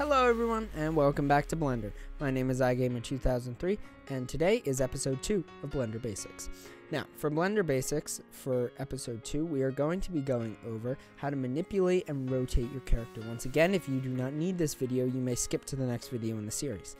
Hello everyone and welcome back to Blender. My name is iGamer2003 and today is episode 2 of Blender Basics. Now, for Blender Basics, for episode 2, we are going to be going over how to manipulate and rotate your character. Once again, if you do not need this video, you may skip to the next video in the series.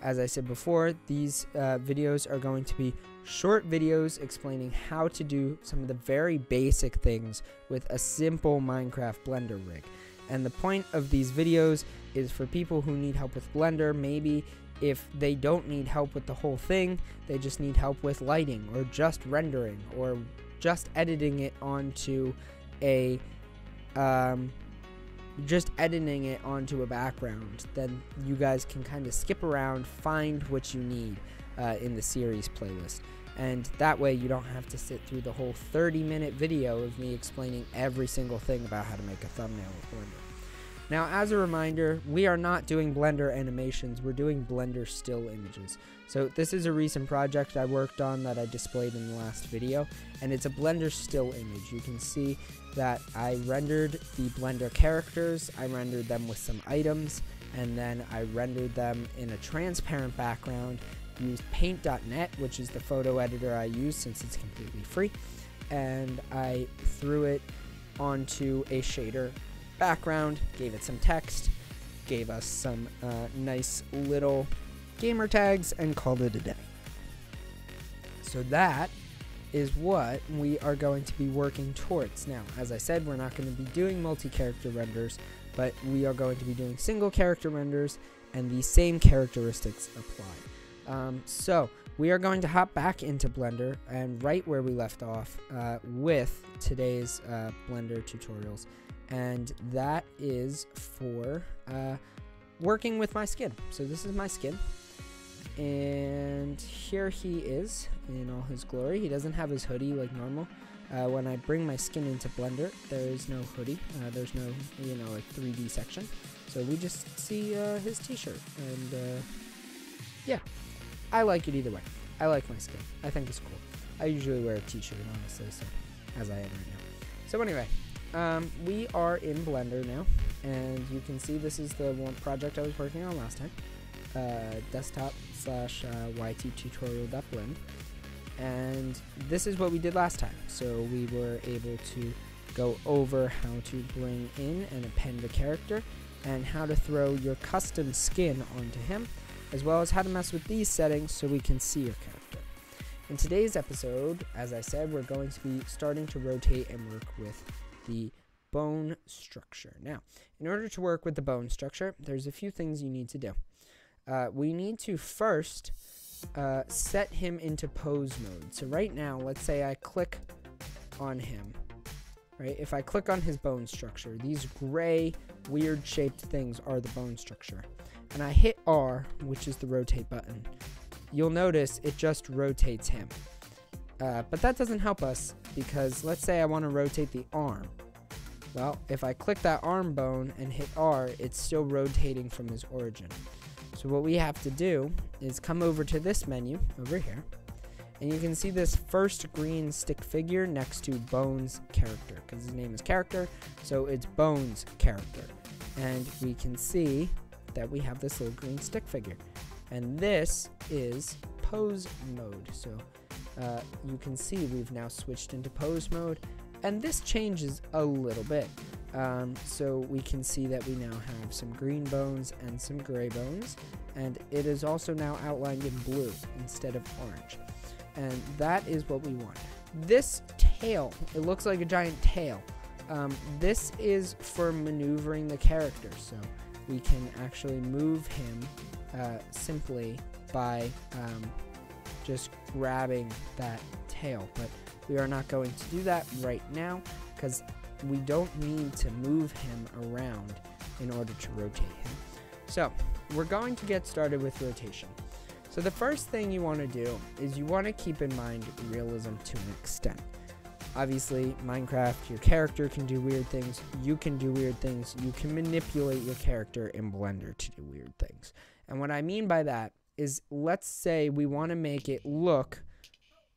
As I said before, these videos are going to be short videos explaining how to do some of the very basic things with a simple Minecraft Blender rig. And the point of these videos is for people who need help with Blender. Maybe if they don't need help with the whole thing, they just need help with lighting or just rendering or just editing it onto a background. Then you guys can kind of skip around, find what you need in the series playlist. And that way you don't have to sit through the whole 30-minute video of me explaining every single thing about how to make a thumbnail with Blender. Now, as a reminder, we are not doing Blender animations, we're doing Blender still images. So this is a recent project I worked on that I displayed in the last video, and it's a Blender still image. You can see that I rendered the Blender characters, I rendered them with some items, and then I rendered them in a transparent background, used paint.net, which is the photo editor I use since it's completely free, and I threw it onto a shader background, gave it some text, gave us some nice little gamer tags, and called it a day. So that is what we are going to be working towards. Now, as I said, we're not going to be doing multi-character renders, but we are going to be doing single character renders, and the same characteristics apply. So we are going to hop back into Blender and right where we left off with today's Blender tutorials. And that is for working with my skin. So this is my skin, and here he is in all his glory. He doesn't have his hoodie like normal. When I bring my skin into Blender, there is no hoodie. There's no, like 3D section. So we just see his t-shirt, and yeah, I like it either way. I like my skin. I think it's cool. I usually wear a t-shirt, honestly, so as I am right now. So anyway. We are in Blender now, and you can see this is the one project I was working on last time, desktop/yttutorial.blend, and this is what we did last time. So we were able to go over how to bring in and append a character, and how to throw your custom skin onto him, as well as how to mess with these settings so we can see your character. In today's episode, as I said, we're going to be starting to rotate and work with the bone structure. Now, in order to work with the bone structure, there's a few things you need to do. We need to first set him into pose mode. So right now, let's say I click on him, right? If I click on his bone structure, these gray, weird shaped things are the bone structure. And I hit R, which is the rotate button. You'll notice it just rotates him. But that doesn't help us, because let's say I want to rotate the arm. Well, if I click that arm bone and hit R, it's still rotating from his origin. So what we have to do is come over to this menu over here, and you can see this first green stick figure next to Bones character, because his name is character, so it's Bones character. And we can see that we have this little green stick figure, and this is pose mode. So you can see we've now switched into pose mode, and this changes a little bit. So we can see that we now have some green bones and some gray bones, and it is also now outlined in blue instead of orange. And that is what we want. This tail, it looks like a giant tail. This is for maneuvering the character, so we can actually move him simply by just grabbing that tail, but we are not going to do that right now because we don't need to move him around in order to rotate him. So we're going to get started with rotation. So the first thing you want to do is you want to keep in mind realism to an extent. Obviously, Minecraft, your character can do weird things, you can do weird things, you can manipulate your character in Blender to do weird things. And what I mean by that is, let's say we want to make it look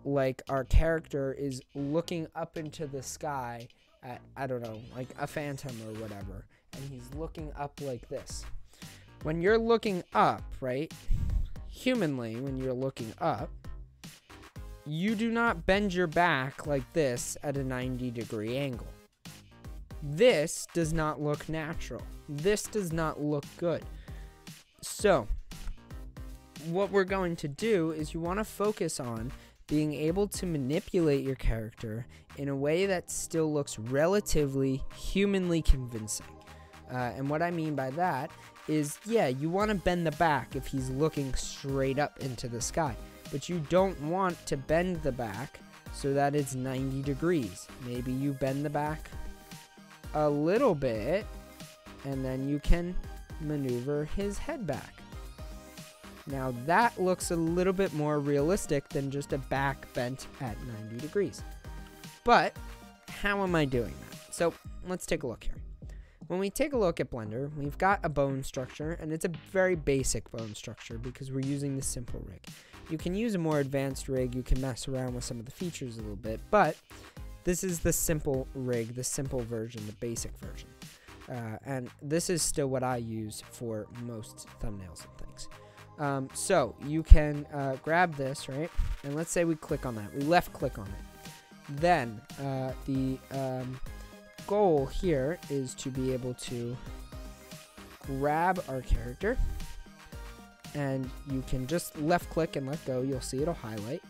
like our character is looking up into the sky at, I don't know, like a phantom or whatever, and he's looking up like this. when you're looking up, right? Humanly, when you're looking up, you do not bend your back like this at a 90-degree angle. This does not look natural. This does not look good. So, what we're going to do is you want to focus on being able to manipulate your character in a way that still looks relatively humanly convincing. And what I mean by that is, yeah, you want to bend the back if he's looking straight up into the sky. But you don't want to bend the back so that it's 90 degrees. Maybe you bend the back a little bit, and then you can maneuver his head back. Now that looks a little bit more realistic than just a back bent at 90 degrees. But how am I doing that? So let's take a look here. When we take a look at Blender, we've got a bone structure, and it's a very basic bone structure because we're using the simple rig. You can use a more advanced rig, you can mess around with some of the features a little bit, but this is the simple rig, the simple version, the basic version. And this is still what I use for most thumbnails and things. So you can grab this, right? And let's say we click on that. We left click on it. Then the goal here is to be able to grab our character. And you can just left click and let go. You'll see it'll highlight.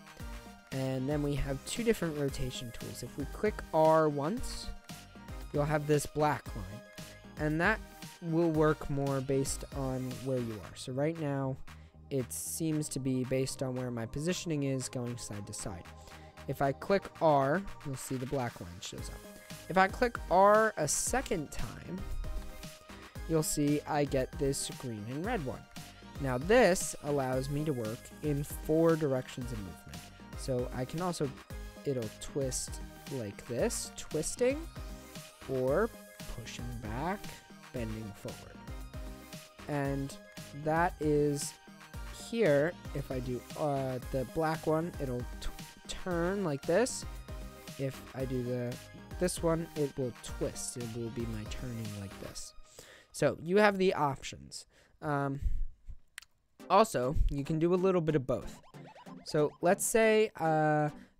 And then we have two different rotation tools. If we click R once, you'll have this black line. And that will work more based on where you are. So right now, it seems to be based on where my positioning is going side to side. If I click R, you'll see the black line shows up. If I click R a second time, you'll see I get this green and red one. Now this allows me to work in 4 directions of movement. So I can also, it'll twist like this, twisting, or pushing back, bending forward. And that is here. If I do the black one, it'll turn like this. If I do this one, it will twist. It will be my turning like this. So you have the options. Also, you can do a little bit of both. So let's say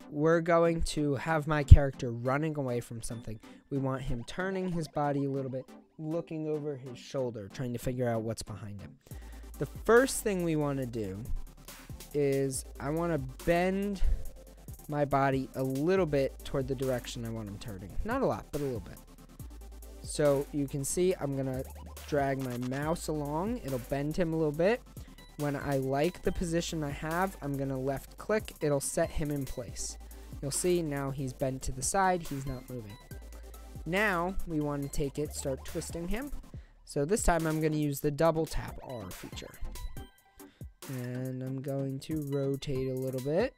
we're going to have my character running away from something. We want him turning his body a little bit, looking over his shoulder, trying to figure out what's behind him. The first thing we want to do is I want to bend my body a little bit toward the direction I want him turning. Not a lot, but a little bit. So you can see I'm going to drag my mouse along. It'll bend him a little bit. When I like the position I have, I'm going to left click. It'll set him in place. You'll see now he's bent to the side. He's not moving. Now we want to take it, start twisting him. So this time I'm going to use the double tap R feature. And I'm going to rotate a little bit.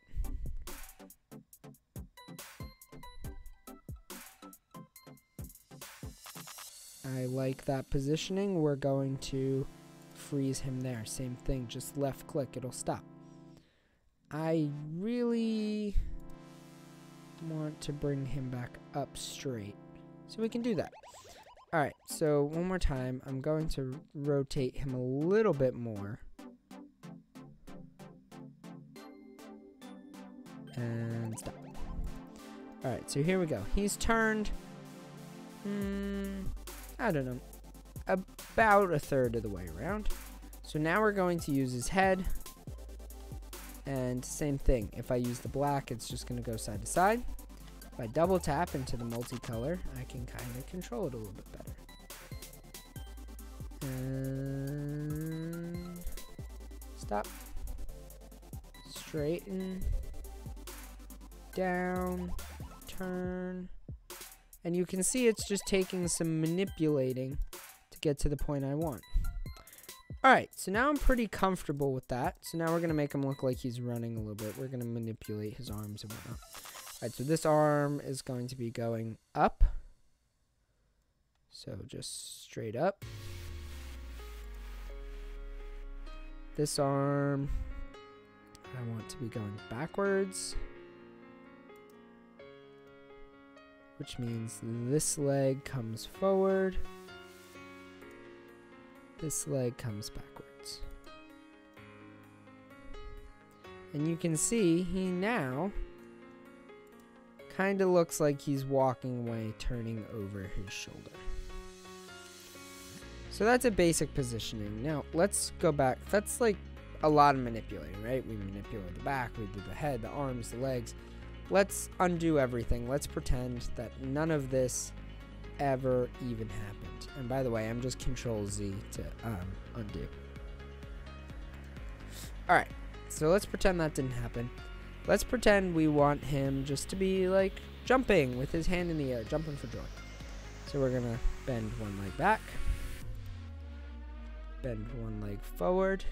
I like that positioning. We're going to freeze him there. Same thing, just left click, it'll stop. I really want to bring him back up straight, so we can do that. Alright, so one more time, I'm going to rotate him a little bit more. And stop. Alright, so here we go. He's turned, I don't know, about a third of the way around. So now we're going to use his head. And same thing. If I use the black, it's just going to go side to side. If I double tap into the multicolor, I can kind of control it a little bit better. And stop. Straighten. Down. Turn. And you can see it's just taking some manipulating to get to the point I want. Alright, so now I'm pretty comfortable with that. So now we're going to make him look like he's running a little bit. We're going to manipulate his arms and whatnot. Alright, so this arm is going to be going up. So just straight up. This arm, I want to be going backwards. Which means this leg comes forward. this leg comes backwards. And you can see he now kind of looks like he's walking away, turning over his shoulder. So that's a basic positioning. Now, let's go back. That's like a lot of manipulating, right? We manipulate the back, we do the head, the arms, the legs. Let's undo everything. Let's pretend that none of this ever even happened. And by the way, I'm just Control Z to undo. Alright, so let's pretend that didn't happen. Let's pretend we want him just to be like jumping with his hand in the air, jumping for joy. So we're gonna bend one leg back, bend one leg forward.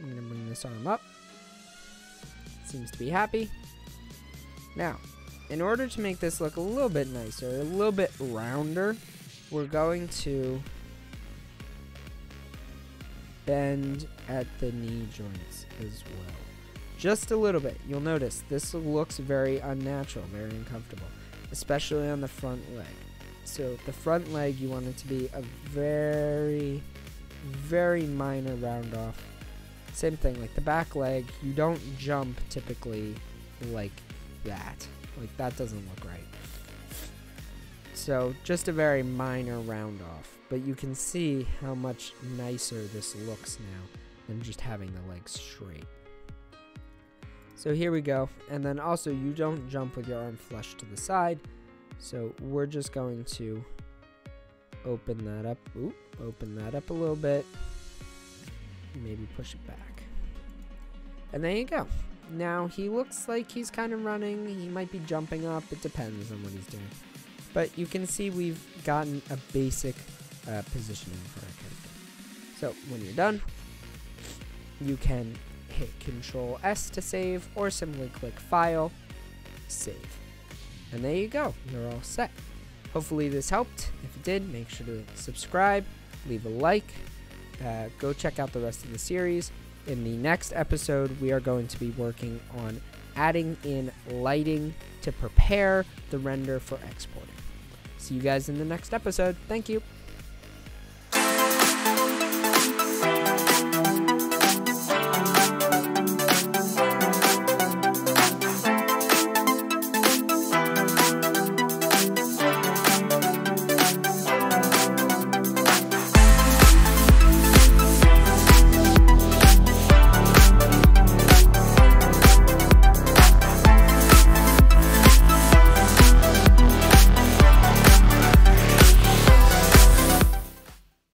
I'm gonna bring this arm up. Seems to be happy. Now, in order to make this look a little bit nicer, a little bit rounder, we're going to bend at the knee joints as well. Just a little bit. You'll notice this looks very unnatural, very uncomfortable, especially on the front leg. So the front leg, you want it to be a very, very minor round off. Same thing, like the back leg, you don't jump typically like that. Like that doesn't look right. So just a very minor round off. But you can see how much nicer this looks now than just having the legs straight. So here we go. And then also you don't jump with your arm flush to the side. So we're just going to open that up. Ooh, open that up a little bit. Maybe push it back. And there you go. Now he looks like he's kind of running. He might be jumping up. It depends on what he's doing. But you can see we've gotten a basic positioning for our character. So when you're done, you can hit Control S to save, or simply click File, Save. And there you go. You're all set. Hopefully this helped. If it did, make sure to subscribe, leave a like. Go check out the rest of the series. In the next episode, we are going to be working on adding in lighting to prepare the render for exporting. See you guys in the next episode. Thank you.